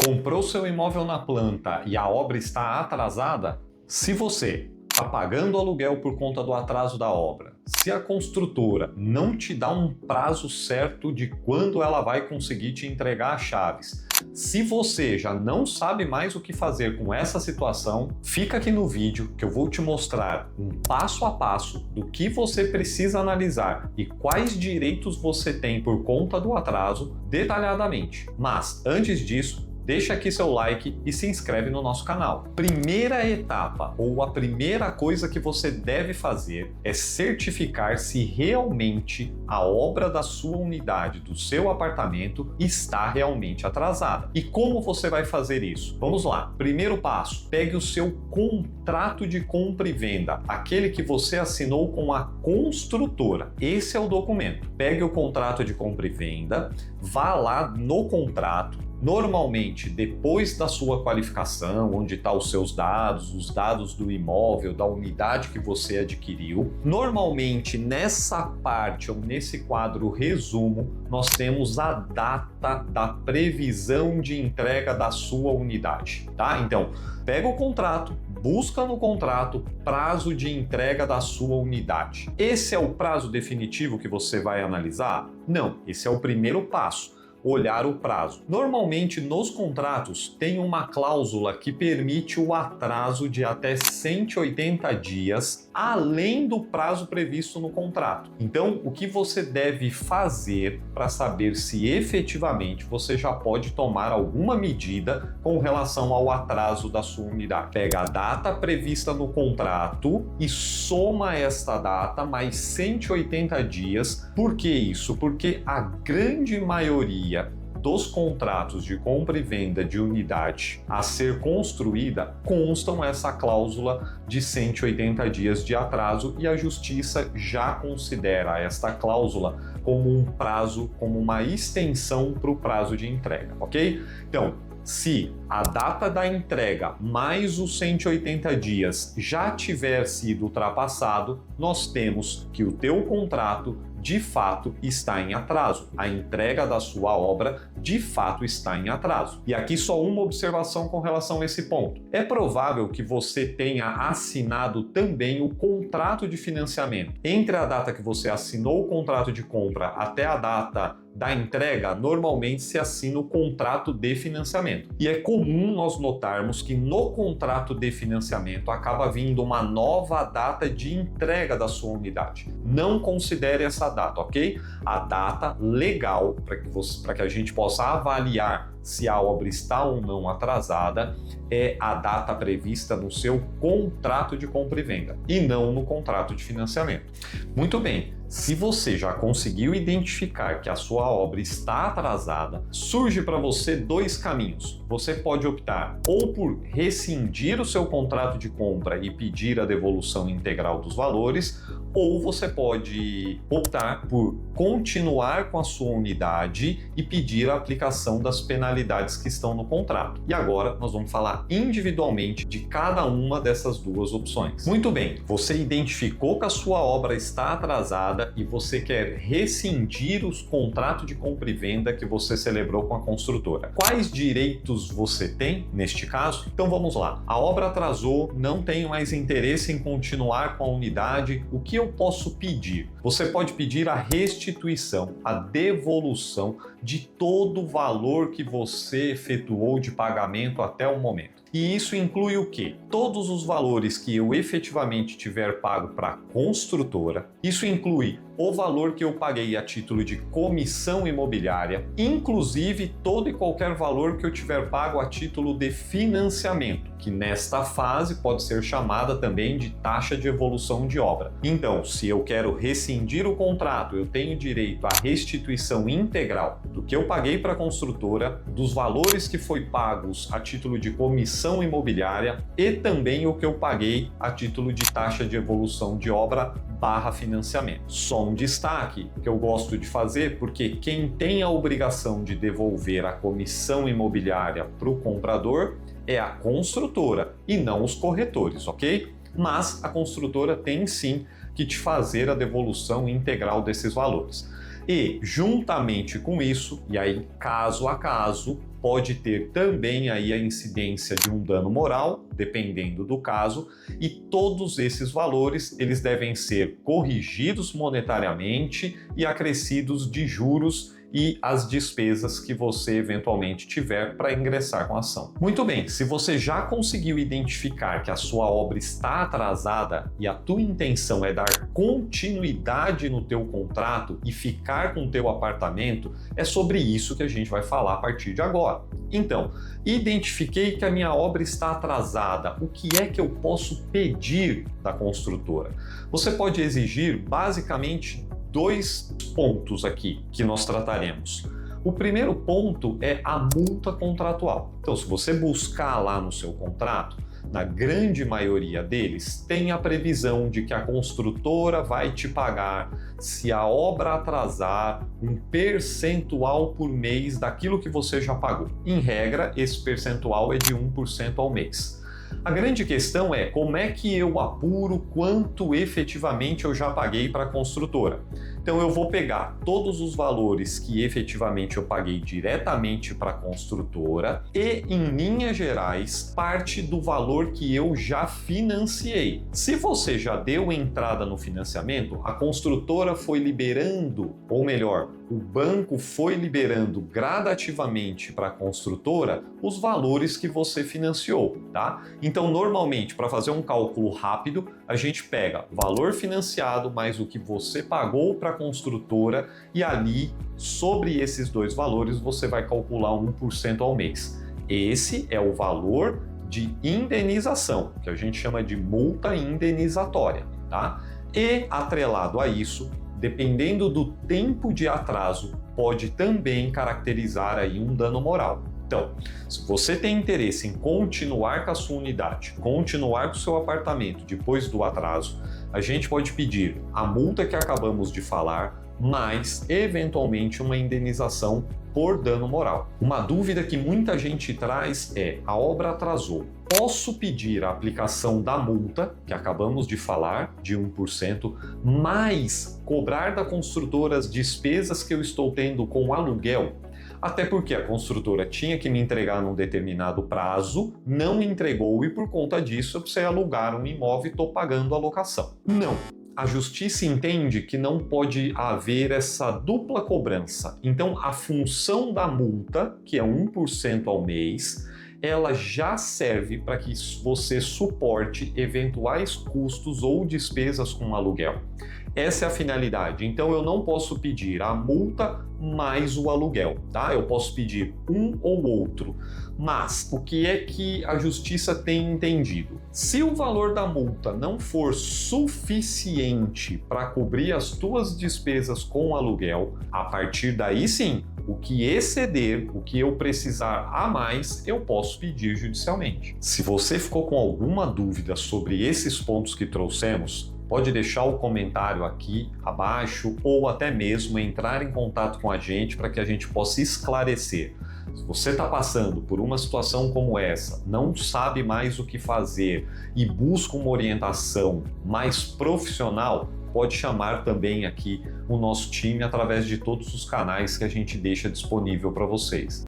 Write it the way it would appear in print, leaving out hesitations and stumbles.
Comprou seu imóvel na planta e a obra está atrasada? Se você está pagando aluguel por conta do atraso da obra, se a construtora não te dá um prazo certo de quando ela vai conseguir te entregar as chaves, se você já não sabe mais o que fazer com essa situação, fica aqui no vídeo que eu vou te mostrar um passo a passo do que você precisa analisar e quais direitos você tem por conta do atraso detalhadamente. Mas antes disso, deixa aqui seu like e se inscreve no nosso canal. Primeira etapa, ou a primeira coisa que você deve fazer é certificar se realmente a obra da sua unidade, do seu apartamento, está realmente atrasada. E como você vai fazer isso? Vamos lá. Primeiro passo, pegue o seu contrato de compra e venda, aquele que você assinou com a construtora. Esse é o documento. Pegue o contrato de compra e venda, vá lá no contrato. Normalmente, depois da sua qualificação, onde estão os seus dados, os dados do imóvel, da unidade que você adquiriu, normalmente nessa parte ou nesse quadro resumo, nós temos a data da previsão de entrega da sua unidade, tá? Então, pega o contrato, busca no contrato prazo de entrega da sua unidade. Esse é o prazo definitivo que você vai analisar? Não, esse é o primeiro passo. Olhar o prazo. Normalmente nos contratos tem uma cláusula que permite o atraso de até 180 dias além do prazo previsto no contrato. Então, o que você deve fazer para saber se efetivamente você já pode tomar alguma medida com relação ao atraso da sua unidade? Pega a data prevista no contrato e soma esta data mais 180 dias. Por que isso? Porque a grande maioria dos contratos de compra e venda de unidade a ser construída constam essa cláusula de 180 dias de atraso e a Justiça já considera esta cláusula como um prazo, como uma extensão para o prazo de entrega, ok? Então, se a data da entrega mais os 180 dias já tiver sido ultrapassado, nós temos que o teu contrato de fato está em atraso. A entrega da sua obra de fato está em atraso. E aqui só uma observação com relação a esse ponto. É provável que você tenha assinado também o contrato de financiamento. Entre a data que você assinou o contrato de compra até a data da entrega, normalmente se assina o contrato de financiamento. E é comum nós notarmos que no contrato de financiamento acaba vindo uma nova data de entrega da sua unidade. Não considere essa data, ok? A data legal para que a gente possa avaliar se a obra está ou não atrasada é a data prevista no seu contrato de compra e venda e não no contrato de financiamento. Muito bem, se você já conseguiu identificar que a sua obra está atrasada, surge para você dois caminhos. Você pode optar ou por rescindir o seu contrato de compra e pedir a devolução integral dos valores, ou você pode optar por continuar com a sua unidade e pedir a aplicação das penalidades que estão no contrato. E agora nós vamos falar individualmente de cada uma dessas duas opções. Muito bem, você identificou que a sua obra está atrasada e você quer rescindir os contratos de compra e venda que você celebrou com a construtora. Quais direitos você tem neste caso? Então vamos lá. A obra atrasou, não tenho mais interesse em continuar com a unidade. O que eu posso pedir? Você pode pedir a restituição, a devolução de todo o valor que você efetuou de pagamento até o momento. E isso inclui o quê? Todos os valores que eu efetivamente tiver pago para a construtora. Isso inclui o valor que eu paguei a título de comissão imobiliária, inclusive todo e qualquer valor que eu tiver pago a título de financiamento, que nesta fase pode ser chamada também de taxa de evolução de obra. Então, se eu quero rescindir o contrato, eu tenho direito à restituição integral do que eu paguei para a construtora, dos valores que foi pagos a título de comissão imobiliária e também o que eu paguei a título de taxa de evolução de obra / financiamento. Só um destaque que eu gosto de fazer, porque quem tem a obrigação de devolver a comissão imobiliária para o comprador é a construtora e não os corretores, ok? Mas a construtora tem sim que te fazer a devolução integral desses valores. E, juntamente com isso, e aí caso a caso, pode ter também aí a incidência de um dano moral, dependendo do caso, e todos esses valores eles devem ser corrigidos monetariamente e acrescidos de juros e as despesas que você eventualmente tiver para ingressar com a ação. Muito bem, se você já conseguiu identificar que a sua obra está atrasada e a tua intenção é dar continuidade no teu contrato e ficar com o teu apartamento, é sobre isso que a gente vai falar a partir de agora. Então, identifiquei que a minha obra está atrasada. O que é que eu posso pedir da construtora? Você pode exigir basicamente 2 pontos aqui que nós trataremos. O primeiro ponto é a multa contratual. Então, se você buscar lá no seu contrato, na grande maioria deles, tem a previsão de que a construtora vai te pagar, se a obra atrasar, um percentual por mês daquilo que você já pagou. Em regra, esse percentual é de 1% ao mês. A grande questão é como é que eu apuro quanto efetivamente eu já paguei para a construtora. Então eu vou pegar todos os valores que efetivamente eu paguei diretamente para a construtora e, em linhas gerais, parte do valor que eu já financiei. Se você já deu entrada no financiamento, a construtora foi liberando, ou melhor, o banco foi liberando gradativamente para a construtora os valores que você financiou, tá? Então, normalmente, para fazer um cálculo rápido, a gente pega valor financiado mais o que você pagou para a construtora e ali, sobre esses 2 valores, você vai calcular 1% ao mês. Esse é o valor de indenização, que a gente chama de multa indenizatória, tá? E, atrelado a isso, dependendo do tempo de atraso, pode também caracterizar aí um dano moral. Então, se você tem interesse em continuar com a sua unidade, continuar com o seu apartamento depois do atraso, a gente pode pedir a multa que acabamos de falar, mais eventualmente uma indenização por dano moral. Uma dúvida que muita gente traz é: a obra atrasou, posso pedir a aplicação da multa, que acabamos de falar, de 1%, mais cobrar da construtora as despesas que eu estou tendo com o aluguel? Até porque a construtora tinha que me entregar num determinado prazo, não entregou e por conta disso eu precisei alugar um imóvel e estou pagando a locação. Não. A justiça entende que não pode haver essa dupla cobrança. Então, a função da multa, que é 1% ao mês, ela já serve para que você suporte eventuais custos ou despesas com aluguel. Essa é a finalidade. Então, eu não posso pedir a multa mais o aluguel, tá? Eu posso pedir um ou outro. Mas o que é que a justiça tem entendido? Se o valor da multa não for suficiente para cobrir as tuas despesas com o aluguel, a partir daí sim, o que exceder, o que eu precisar a mais, eu posso pedir judicialmente. Se você ficou com alguma dúvida sobre esses pontos que trouxemos, pode deixar o comentário aqui abaixo ou até mesmo entrar em contato com a gente para que a gente possa esclarecer. Se você está passando por uma situação como essa, não sabe mais o que fazer e busca uma orientação mais profissional, pode chamar também aqui o nosso time através de todos os canais que a gente deixa disponível para vocês.